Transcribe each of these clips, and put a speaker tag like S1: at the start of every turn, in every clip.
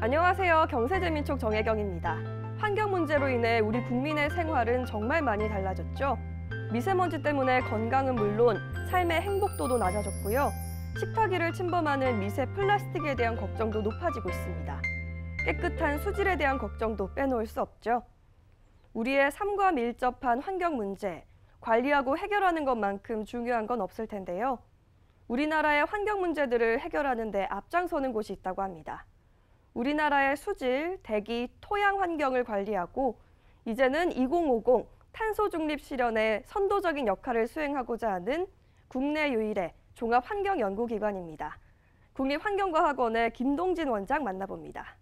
S1: 안녕하세요. 경제재민촉 정혜경입니다. 환경 문제로 인해 우리 국민의 생활은 정말 많이 달라졌죠. 미세먼지 때문에 건강은 물론 삶의 행복도도 낮아졌고요. 식탁위를 침범하는 미세 플라스틱에 대한 걱정도 높아지고 있습니다. 깨끗한 수질에 대한 걱정도 빼놓을 수 없죠. 우리의 삶과 밀접한 환경 문제, 관리하고 해결하는 것만큼 중요한 건 없을 텐데요. 우리나라의 환경 문제들을 해결하는 데 앞장서는 곳이 있다고 합니다. 우리나라의 수질, 대기, 토양 환경을 관리하고 이제는 2050 탄소 중립 실현에 선도적인 역할을 수행하고자 하는 국내 유일의 종합환경연구기관입니다. 국립환경과학원의 김동진 원장 만나봅니다.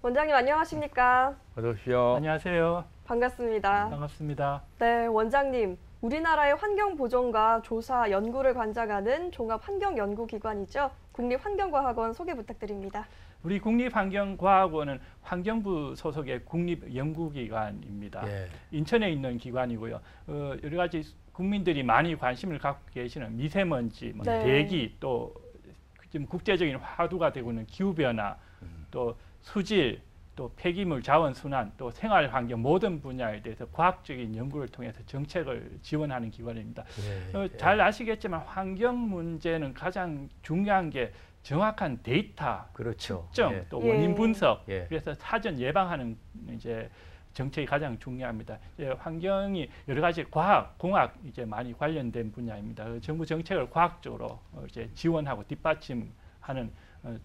S1: 원장님 안녕하십니까?
S2: 어서 오십시오.
S3: 안녕하세요.
S1: 반갑습니다.
S3: 반갑습니다.
S1: 네, 원장님. 우리나라의 환경 보존과 조사, 연구를 관장하는 종합환경연구기관이죠. 국립환경과학원 소개 부탁드립니다.
S3: 우리 국립환경과학원은 환경부 소속의 국립연구기관입니다.
S2: 예.
S3: 인천에 있는 기관이고요. 여러 가지 국민들이 많이 관심을 갖고 계시는 미세먼지,
S1: 네.
S3: 대기, 또 지금 국제적인 화두가 되고 있는 기후변화, 또 수질, 또 폐기물 자원순환, 또 생활환경 모든 분야에 대해서 과학적인 연구를 통해서 정책을 지원하는 기관입니다. 잘 아시겠지만 환경 문제는 가장 중요한 게 정확한 데이터,
S2: 그렇죠.
S3: 측정, 또 원인 분석,
S2: 예.
S3: 그래서 사전 예방하는 이제 정책이 가장 중요합니다. 환경이 여러 가지 과학, 공학 이제 많이 관련된 분야입니다. 정부 정책을 과학적으로 이제 지원하고 뒷받침하는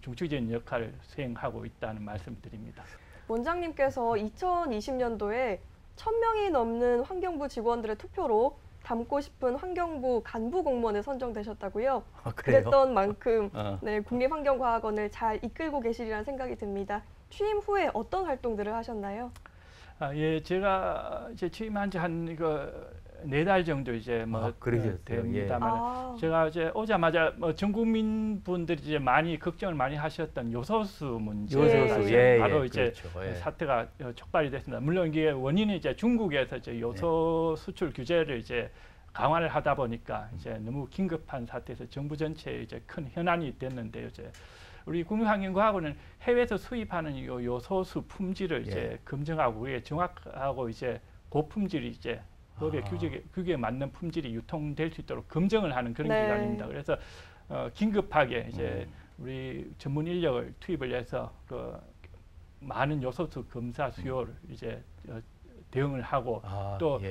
S3: 중추적인 역할을 수행하고 있다는 말씀드립니다.
S1: 원장님께서 2020년도에 1000명이 넘는 환경부 직원들의 투표로 닮고 싶은 환경부 간부 공무원에 선정되셨다고요? 그랬던 만큼 네, 국립환경과학원을 잘 이끌고 계시리라는 생각이 듭니다. 취임 후에 어떤 활동들을 하셨나요?
S3: 예, 제가 이제 취임한 지 한 4달 정도 이제 됩니다만 제가 이제 오자마자 전 국민 분들이 이제 많이 걱정을 많이 하셨던 요소수 문제, 바로 이제
S2: 그렇죠.
S3: 사태가 촉발이 됐습니다. 물론 이게 원인이 이제 중국에서 이제 요소 수출 규제를 이제 강화를 하다 보니까 이제 너무 긴급한 사태에서 정부 전체에 이제 큰 현안이 됐는데요. 이제 우리 국립환경과학원은 해외에서 수입하는 이 요소수 품질을 이제 검증하고 그게 정확하고 이제 고품질이 이제 법의 규격에 맞는 품질이 유통될 수 있도록 검증을 하는 그런 기관입니다. 그래서 긴급하게 이제 우리 전문 인력을 투입을 해서 그 많은 요소수 검사 수요를 이제 대응을 하고 또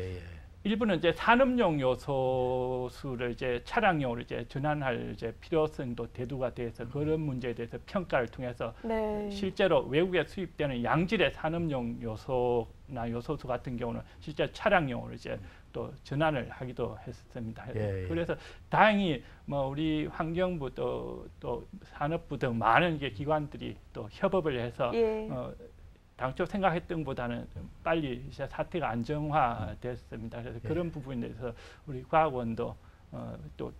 S3: 일부는 이제 산업용 요소수를 이제 차량용으로 이제 전환할 이제 필요성도 대두가 돼서 그런 문제에 대해서 평가를 통해서 실제로 외국에 수입되는 양질의 산업용 요소나 요소수 같은 경우는 실제 차량용으로 이제 또 전환을 하기도 했습니다. 그래서 다행히 뭐 우리 환경부 또 산업부 등 많은 기관들이 또 협업을 해서 당초 생각했던 것보다는 빨리 이제 사태가 안정화됐습니다. 그래서 그런 부분에 대해서 우리 과학원도 또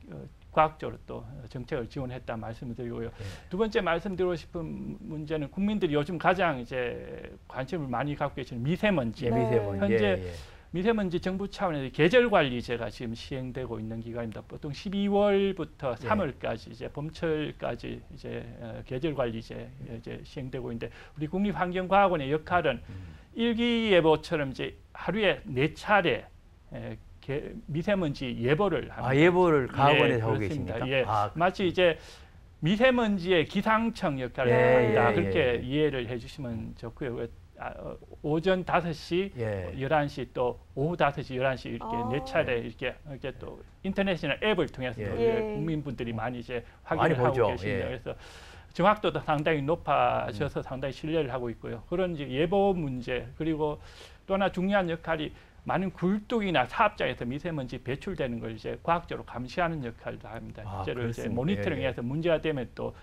S3: 과학적으로 또 정책을 지원했다 말씀을 드리고요. 두 번째 말씀드리고 싶은 문제는 국민들이 요즘 가장 이제 관심을 많이 갖고 계시는 미세먼지. 현재 미세먼지 정부 차원에서 계절관리제가 지금 시행되고 있는 기간입니다. 보통 12월부터 3월까지 이제 봄철까지 이제 계절관리제 이제 시행되고 있는데 우리 국립환경과학원의 역할은 일기예보처럼 이제 하루에 4차례 미세먼지 예보를 합니다.
S2: 예보를 과학원에서 하고 계십니까?
S3: 마치 이제 미세먼지의 기상청 역할을 한다 그렇게 이해를 해주시면 좋고요. 오전 5시, 11시 또 오후 5시, 11시 이렇게 4차례 이렇게 또 인터넷이나 앱을 통해서 국민분들이 많이 이제 확인을 하고 계십니다. 그래서 정확도도 상당히 높아져서 상당히 신뢰를 하고 있고요. 그런 이제 예보 문제 그리고 또 하나 중요한 역할이 많은 굴뚝이나 사업장에서 미세먼지 배출되는 걸 이제 과학적으로 감시하는 역할도 합니다. 실제로 이제 모니터링해서 문제가 되면 또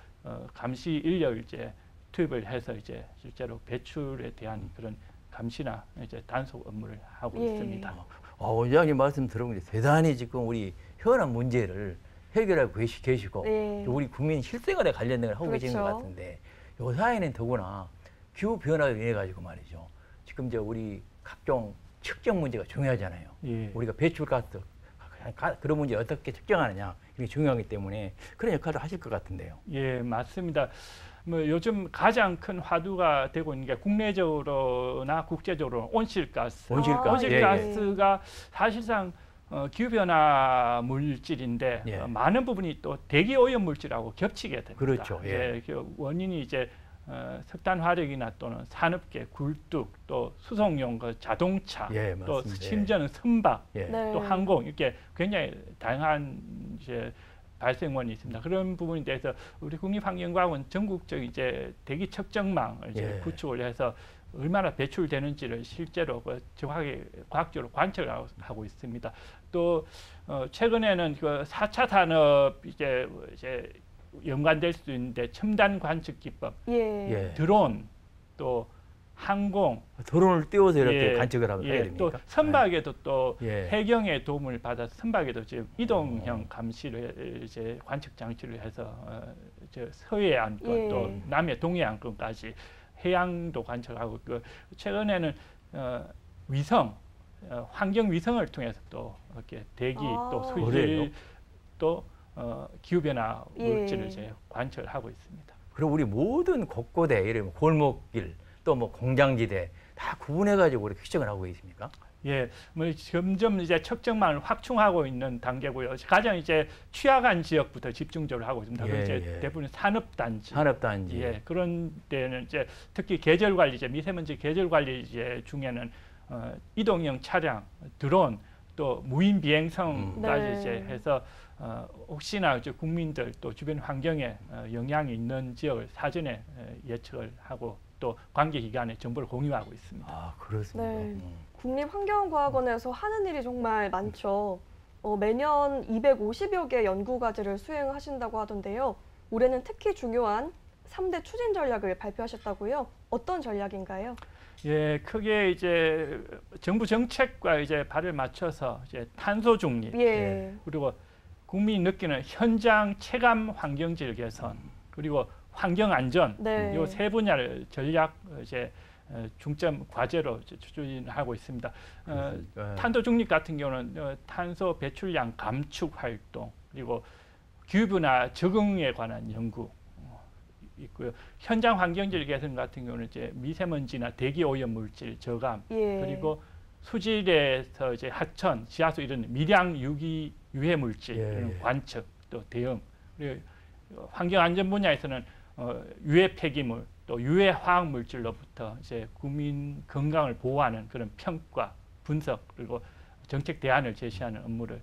S3: 감시 인력을 이제 투입을 해서 이제 실제로 배출에 대한 그런 감시나 이제 단속 업무를 하고 있습니다.
S2: 원장님 말씀 들어보니 대단히 지금 우리 현안 문제를 해결하고 계시고 또 우리 국민 실생활에 관련된 걸 하고 계시는 것 같은데 요사이는 더구나 기후 변화로 인해 가지고 말이죠. 지금 이제 우리 각종 측정 문제가 중요하잖아요.
S3: 예.
S2: 우리가 배출가스 그런 문제 어떻게 측정하느냐 이게 중요하기 때문에 그런 역할을 하실 것 같은데요.
S3: 예, 맞습니다. 뭐 요즘 가장 큰 화두가 되고 있는 게 국내적으로나 국제적으로 온실가스.
S2: 온실가스.
S3: 온실가스가 사실상 기후변화 물질인데
S2: 예.
S3: 많은 부분이 또 대기 오염 물질하고 겹치게 됩니다.
S2: 그렇죠. 예.
S3: 그 원인이 이제 석탄 화력이나 또는 산업계, 굴뚝, 또 수송용 그 자동차,
S2: 예,
S3: 또
S2: 맞습니다.
S3: 심지어는 선박,
S2: 예.
S1: 네.
S3: 또 항공 이렇게 굉장히 다양한 이제 발생원이 있습니다. 그런 부분에 대해서 우리 국립환경과학원 전국적 이제 대기 측정망을 이제
S2: 예.
S3: 구축을 해서 얼마나 배출되는지를 실제로 정확하게 과학적으로 관측을 하고 있습니다. 또 최근에는 그 4차 산업 이제 연관될 수 있는데 첨단 관측 기법,
S1: 예.
S2: 예.
S3: 드론, 또 항공,
S2: 드론을 띄워서 이렇게
S3: 예,
S2: 관측을 하면 해야 됩니까?
S3: 또 선박에도 또
S2: 예.
S3: 해경의 도움을 받아서 선박에도 이제 이동형 감시를 이제 관측 장치를 해서 서해안권
S1: 예.
S3: 또 남해 동해안권까지 해양도 관측하고 최근에는 위성 환경 위성을 통해서 또 이렇게 대기 또
S2: 그래요?
S3: 수질 또 기후 변화
S1: 예.
S3: 물질을 이제 관측을 하고 있습니다.
S2: 그럼 우리 모든 곳곳에 이런 골목길 또 뭐 공장지대 다 구분해가지고 우리 측정을 하고 있습니까?
S3: 예, 뭐 점점 이제 측정망을 확충하고 있는 단계고요. 가장 이제 취약한 지역부터 집중적으로 하고 있습니다.
S2: 예,
S3: 그럼 이제
S2: 예.
S3: 대부분 산업단지.
S2: 산업단지.
S3: 예, 그런 데는 이제 특히 계절 관리, 이제 미세먼지 계절 관리 이제 중에는 이동형 차량, 드론, 또 무인 비행성까지
S1: 네.
S3: 이제 해서 혹시나 이제 국민들 또 주변 환경에 영향이 있는 지역을 사전에 예측을 하고 또 관계 기관에 정보를 공유하고 있습니다.
S2: 아 그렇습니다.
S1: 네. 국립환경과학원에서 하는 일이 정말 많죠. 매년 250여 개 연구 과제를 수행하신다고 하던데요. 올해는 특히 중요한 3대 추진 전략을 발표하셨다고요. 어떤 전략인가요?
S3: 예, 크게 이제 정부 정책과 이제 발을 맞춰서 이제 탄소 중립,
S1: 예.
S3: 그리고 국민이 느끼는 현장 체감 환경질 개선, 그리고 환경 안전,
S1: 네.
S3: 이 세 분야를 전략 이제 중점 과제로 추진하고 있습니다. 탄소 중립 같은 경우는 탄소 배출량 감축 활동, 그리고 기후변화 적응에 관한 연구 있고요. 현장 환경질 개선 같은 경우는 이제 미세먼지나 대기 오염 물질 저감,
S1: 예.
S3: 그리고 수질에서 이제 하천, 지하수 이런 미량 유기 유해 물질
S2: 예.
S3: 이런 관측 또 대응, 그리고 환경 안전 분야에서는 유해 폐기물 또 유해 화학 물질로부터 이제 국민 건강을 보호하는 그런 평가, 분석 그리고 정책 대안을 제시하는 업무를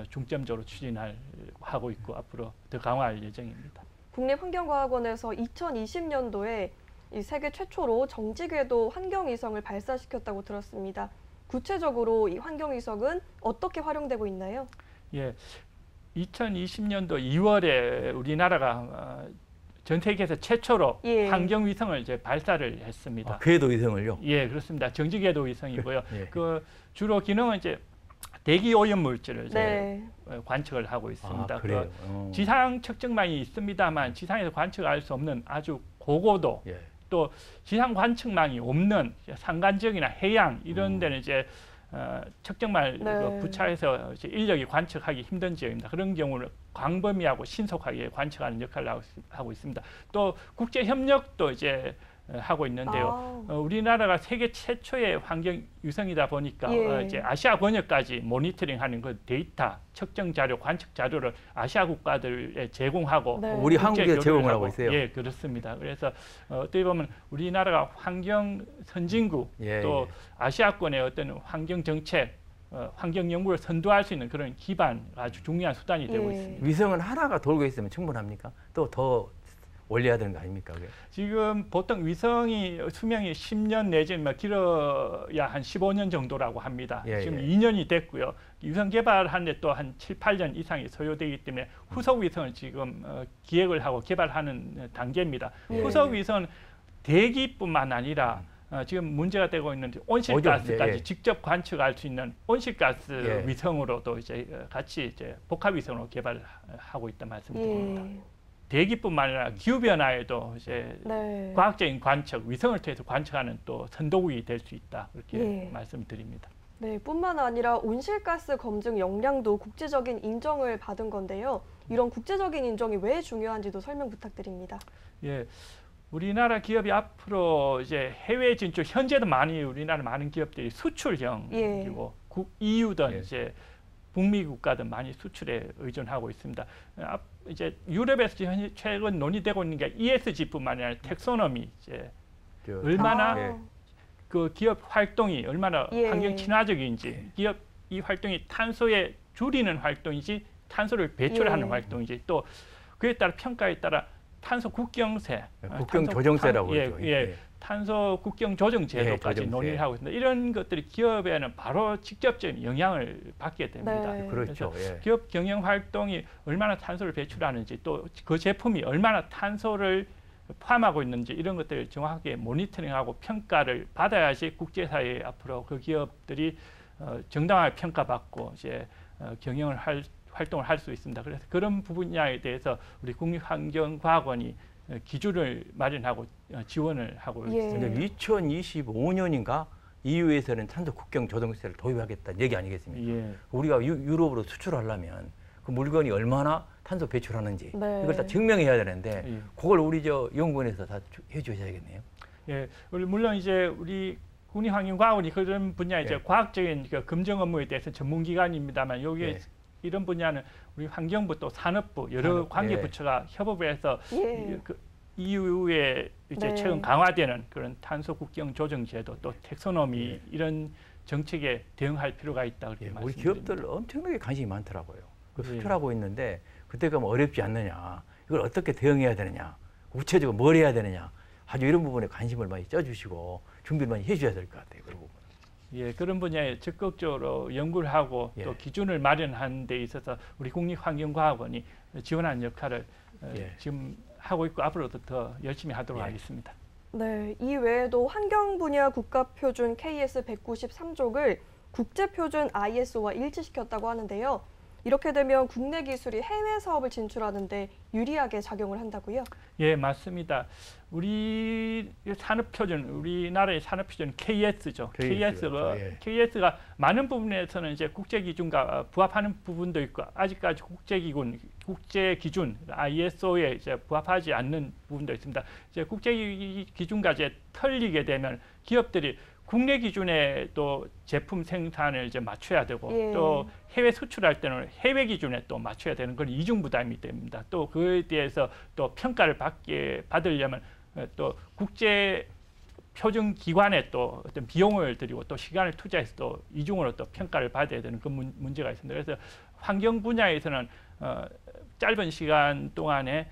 S3: 중점적으로 추진하고 있고 앞으로 더 강화할 예정입니다.
S1: 국립환경과학원에서 2020년도에 이 세계 최초로 정지궤도 환경위성을 발사시켰다고 들었습니다. 구체적으로 이 환경위성은 어떻게 활용되고 있나요?
S3: 예, 2020년도 2월에 우리나라가 전 세계에서 최초로
S1: 예.
S3: 환경위성을 이제 발사를 했습니다.
S2: 아, 궤도 위성을요?
S3: 예, 그렇습니다. 정지궤도 위성이고요.
S2: 예.
S3: 그 주로 기능은 이제 대기 오염 물질을 이제
S1: 네.
S3: 관측을 하고 있습니다.
S2: 아, 그래요?
S3: 지상 측정망이 있습니다만 지상에서 관측할 수 없는 아주 고고도
S2: 예.
S3: 또 지상 관측망이 없는 산간 지역이나 해양 이런 데는 이제 측정망을
S1: 네.
S3: 부착해서 이제 인력이 관측하기 힘든 지역입니다. 그런 경우는 광범위하고 신속하게 관측하는 역할을 하고 있습니다. 또 국제 협력도 이제 하고 있는데요. 우리나라가 세계 최초의 환경 위성이다 보니까
S1: 예.
S3: 이제 아시아 권역까지 모니터링하는 그 데이터, 측정 자료, 관측 자료를 아시아 국가들에 제공하고
S1: 네.
S2: 우리
S3: 국제
S2: 한국에
S3: 교류를
S2: 제공을 하고 있어요.
S3: 예, 그렇습니다. 그래서 어떻게 보면 우리나라가 환경 선진국
S2: 예,
S3: 또
S2: 예.
S3: 아시아권의 어떤 환경 정책, 환경 연구를 선도할 수 있는 그런 기반 아주 중요한 수단이 되고
S1: 예.
S3: 있습니다.
S2: 위성은 하나가 돌고 있으면 충분합니까? 또 더 올려야 되는 거 아닙니까? 그게?
S3: 지금 보통 위성이 수명이 10년 내지 길어야 한 15년 정도라고 합니다.
S2: 예,
S3: 지금
S2: 예.
S3: 2년이 됐고요. 위성 개발하는데 또 한 7, 8년 이상이 소요되기 때문에 후속 위성을 지금 기획을 하고 개발하는 단계입니다.
S1: 예.
S3: 후속 위성은 대기뿐만 아니라 지금 문제가 되고 있는 온실가스까지
S2: 예, 예.
S3: 직접 관측할 수 있는 온실가스
S2: 예.
S3: 위성으로도 이제 같이 이제 복합 위성으로 개발하고 있다 말씀드립니다.
S1: 예.
S3: 대기뿐만 아니라 기후 변화에도 이제
S1: 네.
S3: 과학적인 관측, 위성을 통해서 관측하는 또 선도국이 될 수 있다 그렇게
S1: 예.
S3: 말씀드립니다.
S1: 네, 뿐만 아니라 온실가스 검증 역량도 국제적인 인정을 받은 건데요. 이런 국제적인 인정이 왜 중요한지도 설명 부탁드립니다.
S3: 예, 우리나라 기업이 앞으로 이제 해외 진출, 현재도 많이 우리나라 많은 기업들이 수출형이고 EU든
S2: 예.
S3: 이제 북미 국가든 많이 수출에 의존하고 있습니다. 이제 유럽에서 최근 논의되고 있는 게 ESG뿐만 아니라 텍소노미, 이제 얼마나
S2: 예.
S3: 그 기업 활동이 얼마나
S1: 예.
S3: 환경 친화적인지, 기업 이 활동이 탄소에 줄이는 활동이지 탄소를 배출하는
S1: 예.
S3: 활동이지, 또 그에 따라 평가에 따라 탄소 국경세,
S2: 국경 조정세라고
S3: 예,
S2: 그러죠.
S3: 예, 탄소 국경 조정 제도까지
S2: 조정세.
S3: 논의를 하고 있습니다. 이런 것들이 기업에는 바로 직접적인 영향을 받게 됩니다.
S1: 네.
S2: 그렇죠. 예.
S3: 기업 경영 활동이 얼마나 탄소를 배출하는지, 또 그 제품이 얼마나 탄소를 포함하고 있는지 이런 것들을 정확하게 모니터링하고 평가를 받아야지 국제사회에 앞으로 그 기업들이 정당하게 평가받고 이제 경영을 활동을 할 수 있습니다. 그래서 그런 분야에 대해서 우리 국립환경과학원이 기준을 마련하고 지원을 하고
S1: 예.
S3: 있습니다.
S2: 근데 2025년인가 EU에서는 탄소 국경 조정세를 도입하겠다는 얘기 아니겠습니까?
S3: 예.
S2: 우리가 유럽으로 수출하려면 그 물건이 얼마나 탄소 배출하는지
S1: 네.
S2: 이걸 다 증명해야 되는데
S3: 예.
S2: 그걸 우리 저 연구원에서 다 해주셔야겠네요.
S3: 예, 물론 이제 우리 국립환경과학원이 그런 분야 이제
S2: 예.
S3: 과학적인 그 검증 업무에 대해서 전문기관입니다만 여기에
S2: 예.
S3: 이런 분야는 우리 환경부 또 산업부 여러
S2: 산업,
S3: 관계
S2: 예.
S3: 부처가 협업을 해서
S1: 예.
S3: 그 EU에 이제
S1: 네.
S3: 최근 강화되는 그런 탄소 국경 조정 제도 또 텍소노미
S2: 예.
S3: 이런 정책에 대응할 필요가 있다 그렇게
S2: 예, 우리
S3: 말씀드립니다.
S2: 기업들 엄청나게 관심이 많더라고요. 그
S3: 예.
S2: 수출하고 있는데 그때 가면 어렵지 않느냐, 이걸 어떻게 대응해야 되느냐, 구체적으로 뭘 해야 되느냐, 아주 이런 부분에 관심을 많이 쪄주시고 준비를 많이 해주셔야 될 것 같아요. 그 부분.
S3: 예, 그런 분야에 적극적으로 연구를 하고
S2: 예.
S3: 또 기준을 마련하는 데 있어서 우리 국립환경과학원이 지원하는 역할을
S2: 예.
S3: 지금 하고 있고 앞으로도 더 열심히 하도록
S2: 예.
S3: 하겠습니다.
S1: 네, 이 외에도 환경 분야 국가표준 KS 193족을 국제표준 ISO와 일치시켰다고 하는데요. 이렇게 되면 국내 기술이 해외 사업을 진출하는데 유리하게 작용을 한다고요?
S3: 예, 맞습니다. 우리 산업표준, 우리나라의 산업표준 KS죠.
S2: KS가, 예.
S3: KS가 많은 부분에서는 이제 국제 기준과 부합하는 부분도 있고 아직까지 국제 기준 ISO에 이제 부합하지 않는 부분도 있습니다. 이제 국제 기준과 이제 틀리게 되면 기업들이 국내 기준에 또 제품 생산을 이제 맞춰야 되고
S1: 예.
S3: 또 해외 수출할 때는 해외 기준에 또 맞춰야 되는 그런 이중 부담이 됩니다. 또 그에 대해서 또 평가를 받으려면 또 국제 표준 기관에 또 어떤 비용을 들이고 또 시간을 투자해서 또 이중으로 또 평가를 받아야 되는 그 문제가 있습니다. 그래서 환경 분야에서는 짧은 시간 동안에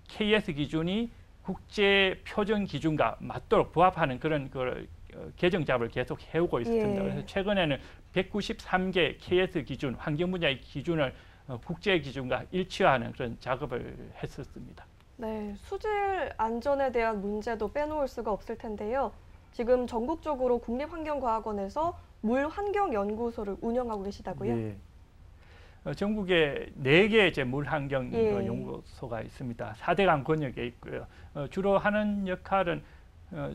S3: KS 기준이 국제 표준 기준과 맞도록 부합하는 그런 개정 작업을 계속 해오고 있습니다.
S1: 예.
S3: 그래서 최근에는 193개 KS 기준, 환경 분야의 기준을 국제 기준과 일치화하는 그런 작업을 했었습니다.
S1: 네, 수질 안전에 대한 문제도 빼놓을 수가 없을 텐데요. 지금 전국적으로 국립환경과학원에서 물환경연구소를 운영하고 계시다고요?
S3: 예. 전국에 4개 이제 물환경
S1: 예.
S3: 연구소가 있습니다. 4대강 권역에 있고요. 주로 하는 역할은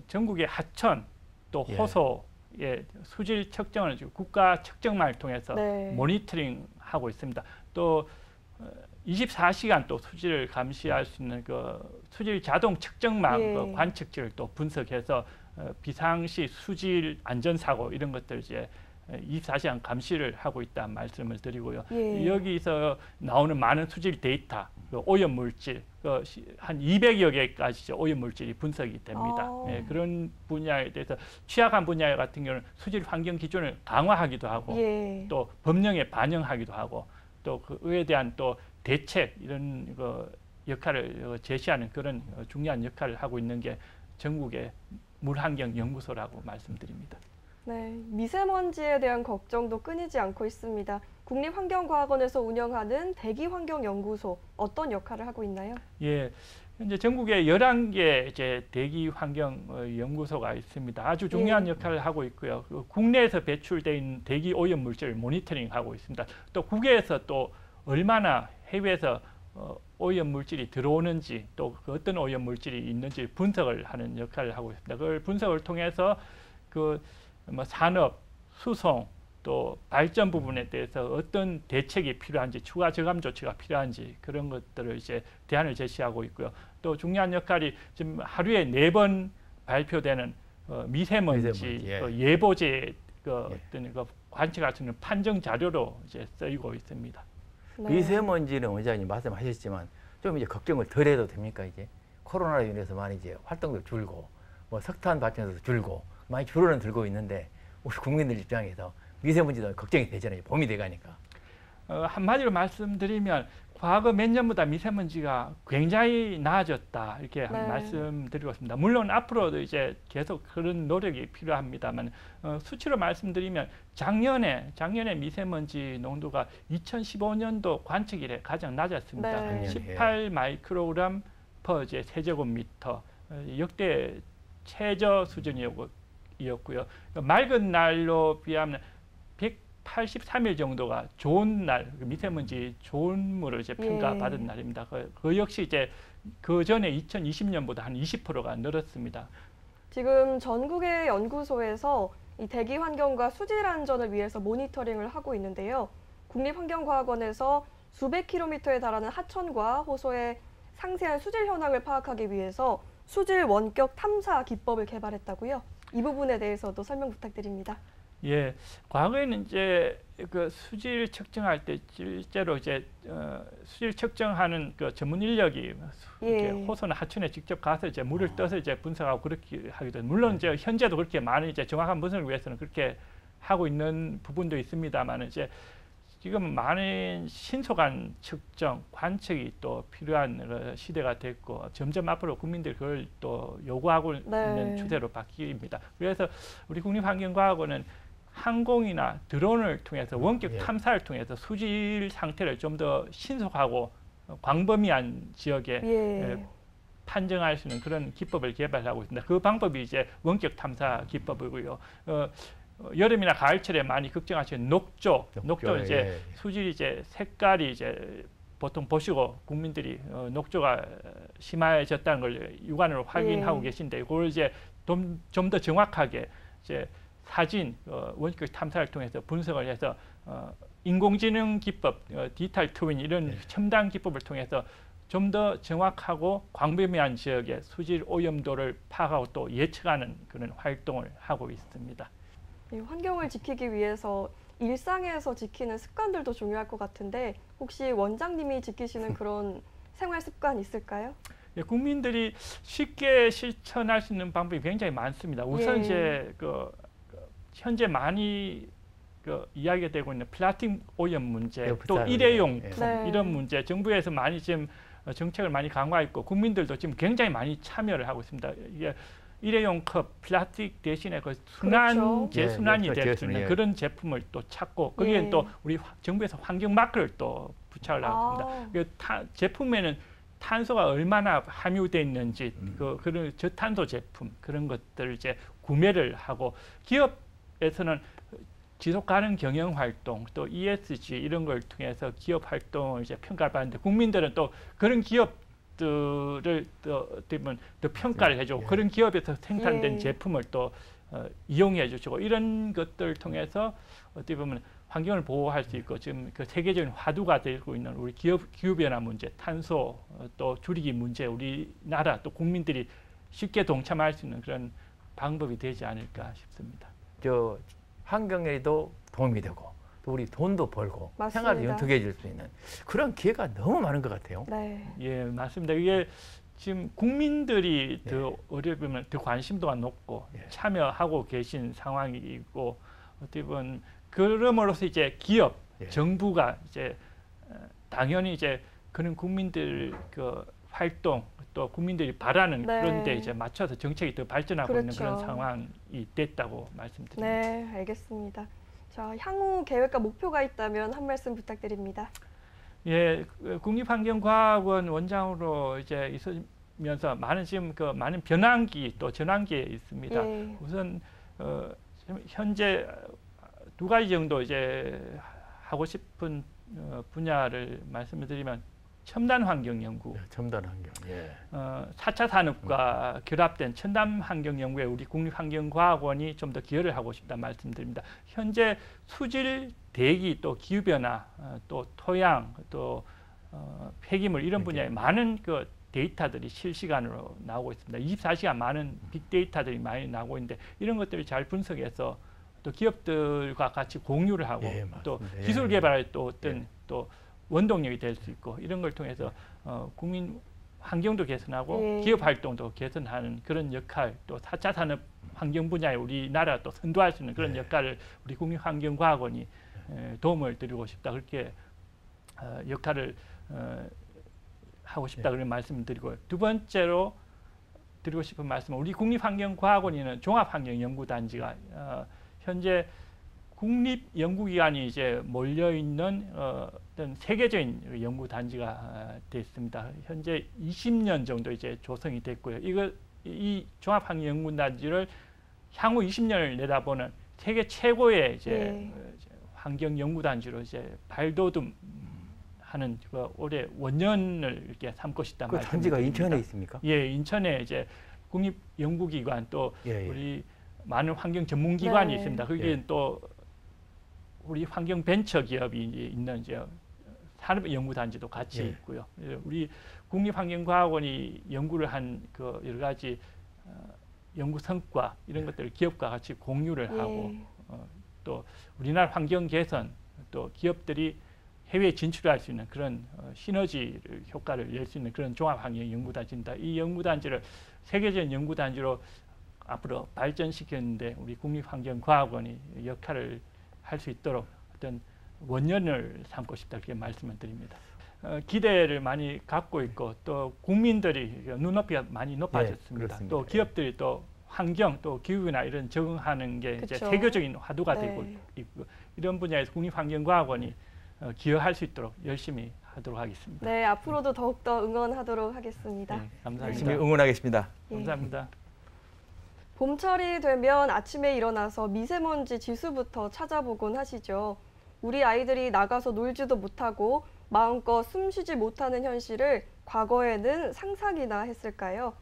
S3: 전국의 하천 또
S2: 예.
S3: 호소의 수질 측정을 국가 측정망을 통해서
S1: 네.
S3: 모니터링하고 있습니다. 또 24시간 또 수질을 감시할 수 있는 그 수질 자동 측정망
S1: 예.
S3: 그 관측지를 또 분석해서 비상시 수질 안전사고 이런 것들 이제 24시간 감시를 하고 있다 말씀을 드리고요.
S1: 예.
S3: 여기서 나오는 많은 수질 데이터, 그 오염 물질, 한 200여 개까지 오염 물질이 분석이 됩니다.
S1: 아.
S3: 예, 그런 분야에 대해서 취약한 분야 같은 경우는 수질 환경 기준을 강화하기도 하고
S1: 예.
S3: 또 법령에 반영하기도 하고 또 그에 대한 또 대책 이런 역할을 제시하는 그런 중요한 역할을 하고 있는 게 전국의 물환경연구소라고 말씀드립니다.
S1: 네, 미세먼지에 대한 걱정도 끊이지 않고 있습니다. 국립환경과학원에서 운영하는 대기환경연구소 어떤 역할을 하고 있나요?
S3: 예, 현재 전국에 11개 이제 대기환경연구소가 있습니다. 아주 중요한
S1: 예.
S3: 역할을 하고 있고요. 국내에서 배출되어 있는 대기 오염 물질을 모니터링하고 있습니다. 또 국외에서 또 얼마나 해외에서 오염 물질이 들어오는지 또 그 어떤 오염 물질이 있는지 분석을 하는 역할을 하고 있습니다. 그걸 분석을 통해서 그 뭐 산업, 수송 또 발전 부분에 대해서 어떤 대책이 필요한지 추가 저감 조치가 필요한지 그런 것들을 이제 대안을 제시하고 있고요. 또 중요한 역할이 지금 하루에 4번 발표되는 미세먼지
S2: 예.
S3: 예보제 어떤 관측할 수 있는 판정 자료로 이제 쓰이고 있습니다.
S1: 네.
S2: 미세먼지는 원장님 말씀하셨지만 좀 이제 걱정을 덜 해도 됩니까? 이제 코로나로 인해서 많이 이제 활동도 줄고 뭐 석탄 발전소도 줄고 많이 줄어는 들고 있는데 우리 국민들 입장에서 미세먼지도 걱정이 되잖아요. 봄이 돼가니까.
S3: 한마디로 말씀드리면 과거 몇 년보다 미세먼지가 굉장히 나아졌다 이렇게
S1: 네.
S3: 말씀드리고 있습니다. 물론 앞으로도 이제 계속 그런 노력이 필요합니다만 수치로 말씀드리면 작년에 미세먼지 농도가 2015년도 관측 이래 가장 낮았습니다.
S1: 네.
S3: 18 마이크로그램 퍼 세제곱미터 역대 최저 수준이었고요. 맑은 날로 비하면 183일 정도가 좋은 날, 미세먼지 좋은물을 이제 평가받은 날입니다. 그 역시 이제 그 전에 2020년보다 한 20%가 늘었습니다.
S1: 지금 전국의 연구소에서 이 대기 환경과 수질 안전을 위해서 모니터링을 하고 있는데요. 국립환경과학원에서 수백 킬로미터에 달하는 하천과 호소의 상세한 수질 현황을 파악하기 위해서 수질 원격 탐사 기법을 개발했다고요. 이 부분에 대해서도 설명 부탁드립니다.
S3: 예, 과거에는 이제 그 수질 측정할 때 실제로 이제 수질 측정하는 그 전문 인력이
S1: 예.
S3: 호소나 하천에 직접 가서 이제 물을 떠서 이제 분석하고 그렇게 하기도 물론 이제 현재도 그렇게 많은 이제 정확한 분석을 위해서는 그렇게 하고 있는 부분도 있습니다만 이제 지금 많은 신속한 측정, 관측이 또 필요한 시대가 됐고 점점 앞으로 국민들이 그걸 또 요구하고 있는 추세로 바뀝니다. 그래서 우리 국립환경과학원은 항공이나 드론을 통해서 원격 탐사를 통해서 수질 상태를 좀 더 신속하고 광범위한 지역에 판정할 수 있는 그런 기법을 개발하고 있습니다. 그 방법이 이제 원격 탐사 기법이고요. 여름이나 가을철에 많이 걱정하시는 녹조 이제 수질이 이제 색깔이 이제 보통 보시고 국민들이 녹조가 심해졌다는 걸 육안으로 확인하고 계신데 그걸 이제 좀 더 정확하게 이제 사진 원격 탐사를 통해서 분석을 해서 인공지능 기법, 디지털 트윈 이런 첨단 기법을 통해서 좀 더 정확하고 광범위한 지역의 수질 오염도를 파악하고 또 예측하는 그런 활동을 하고 있습니다.
S1: 환경을 지키기 위해서 일상에서 지키는 습관들도 중요할 것 같은데 혹시 원장님이 지키시는 그런 생활 습관 있을까요?
S3: 예, 국민들이 쉽게 실천할 수 있는 방법이 굉장히 많습니다. 우선 이제 현재 많이 이야기가 되고 있는 플라스틱 오염 문제, 또 일회용품 이런 문제, 정부에서 많이 지금 정책을 많이 강화했고 국민들도 지금 굉장히 많이 참여를 하고 있습니다. 이게 일회용 컵, 플라스틱 대신에 그 순환, 재순환이 될 수 있는 그런 제품을 또 찾고 거기에 또 우리 정부에서 환경 마크를 또 부착을 하고 있습니다. 제품에는 탄소가 얼마나 함유되어 있는지 그런 저탄소 제품 그런 것들을 이제 구매를 하고 기업에서는 지속 가능 경영 활동 또 ESG 이런 걸 통해서 기업 활동을 이제 평가받는데 국민들은 또 그런 기업들을 또 평가를 해주고 그런 기업에서 생산된 제품을 또 이용해 주시고 이런 것들을 통해서 어떻게 보면 환경을 보호할 수 있고 지금 그 세계적인 화두가 되고 있는 우리 기후변화 문제, 탄소 또 줄이기 문제 우리나라 또 국민들이 쉽게 동참할 수 있는 그런 방법이 되지 않을까 싶습니다.
S2: 환경에도 도움이 되고 또 우리 돈도 벌고 생활을 윤택해질 수 있는 그런 기회가 너무 많은 것 같아요.
S3: 예, 맞습니다. 이게 지금 국민들이 더 어떻게 보면 더 관심도가 높고 참여하고 계신 상황이고 어떻게 보면 그럼으로써 이제 기업, 정부가 이제 당연히 이제 그런 국민들 그 활동 또 국민들이 바라는 그런 데 이제 맞춰서 정책이 더 발전하고 있는 그런 상황이 됐다고 말씀드립니다.
S1: 네, 알겠습니다. 자, 향후 계획과 목표가 있다면 한 말씀 부탁드립니다.
S3: 예, 국립환경과학원 원장으로 이제 있으면서 많은 지금 많은 변환기 또 전환기에 있습니다. 우선 현재 2가지 정도 이제 하고 싶은 분야를 말씀드리면 첨단 환경 연구,
S2: 첨단 환경. 예.
S3: 4차 산업과 결합된 첨단 환경 연구에 우리 국립환경과학원이 좀 더 기여를 하고 싶다 말씀드립니다. 현재 수질, 대기, 또 기후 변화, 또 토양, 또 폐기물 이런 분야에 많은 그 데이터들이 실시간으로 나오고 있습니다. 24시간 많은 빅데이터들이 많이 나오고 있는데 이런 것들을 잘 분석해서 또 기업들과 같이 공유를 하고
S2: 예,
S3: 또
S2: 맞습니다.
S3: 기술
S2: 예.
S3: 개발에 또 어떤 또 원동력이 될 수 있고 이런 걸 통해서 국민 환경도 개선하고
S1: 예.
S3: 기업 활동도 개선하는 그런 역할, 또 4차 산업 환경 분야에 우리나라 또 선도할 수 있는 그런
S2: 예.
S3: 역할을 우리 국립환경과학원이 도움을 드리고 싶다 그렇게 역할을 하고 싶다 그런 말씀을 드리고, 두 번째로 드리고 싶은 말씀은 우리 국립환경과학원에는 종합환경연구단지가 현재 국립연구기관이 이제 몰려 있는 어떤 세계적인 연구단지가 됐습니다. 현재 20년 정도 이제 조성이 됐고요. 이 종합환경연구단지를 향후 20년을 내다보는 세계 최고의 이제 환경연구단지로 이제 발돋움하는 올해 원년을 이렇게 삼고 싶다.
S2: 그 단지가 인천에 있습니까?
S3: 예, 인천에 이제 국립연구기관 또
S2: 예, 예.
S3: 우리 많은 환경 전문기관이
S1: 네.
S3: 있습니다. 거기에
S2: 예.
S3: 또 우리 환경 벤처 기업이 이제 있는 이제 산업연구단지도 같이
S2: 예.
S3: 있고요. 우리 국립환경과학원이 연구를 한 그 여러 가지 연구 성과 이런 것들을 기업과 같이 공유를 하고 또 우리나라 환경 개선 또 기업들이 해외에 진출할 수 있는 그런 시너지 효과를 낼 수 있는 그런 종합환경연구단지입니다. 이 연구단지를 세계적인 연구단지로 앞으로 발전시켰는데 우리 국립환경과학원이 역할을 할 수 있도록 어떤 원년을 삼고 싶다 그렇게 말씀을 드립니다. 기대를 많이 갖고 있고 또 국민들이 눈높이가 많이 높아졌습니다.
S2: 그렇습니다.
S3: 또 기업들이 또 환경 또 기후나 이런 적응하는 게 이제
S1: 그쵸.
S3: 세계적인 화두가
S1: 네.
S3: 되고 있고 이런 분야에서 국립환경과학원이 기여할 수 있도록 열심히 하도록 하겠습니다.
S1: 네, 앞으로도 더욱더 응원하도록 하겠습니다.
S3: 네, 감사합니다.
S2: 열심히 응원하겠습니다.
S1: 예.
S3: 감사합니다.
S1: 봄철이 되면 아침에 일어나서 미세먼지 지수부터 찾아보곤 하시죠. 우리 아이들이 나가서 놀지도 못하고 마음껏 숨쉬지 못하는 현실을 과거에는 상상이나 했을까요?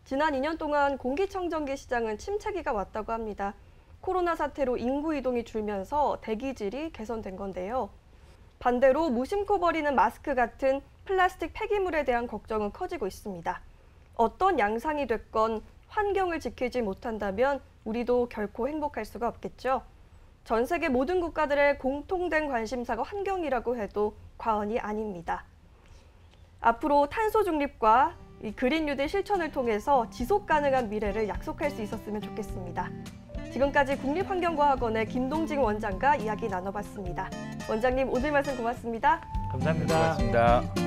S1: 지난 2년 동안 공기청정기 시장은 침체기가 왔다고 합니다. 코로나 사태로 인구 이동이 줄면서 대기질이 개선된 건데요. 반대로 무심코 버리는 마스크 같은 플라스틱 폐기물에 대한 걱정은 커지고 있습니다. 어떤 양상이 됐건 환경을 지키지 못한다면 우리도 결코 행복할 수가 없겠죠. 전 세계 모든 국가들의 공통된 관심사가 환경이라고 해도 과언이 아닙니다. 앞으로 탄소 중립과 이 그린 뉴딜 실천을 통해서 지속 가능한 미래를 약속할 수 있었으면 좋겠습니다. 지금까지 국립환경과학원의 김동진 원장과 이야기 나눠봤습니다. 원장님 오늘 말씀 고맙습니다.
S3: 감사합니다.
S2: 고맙습니다.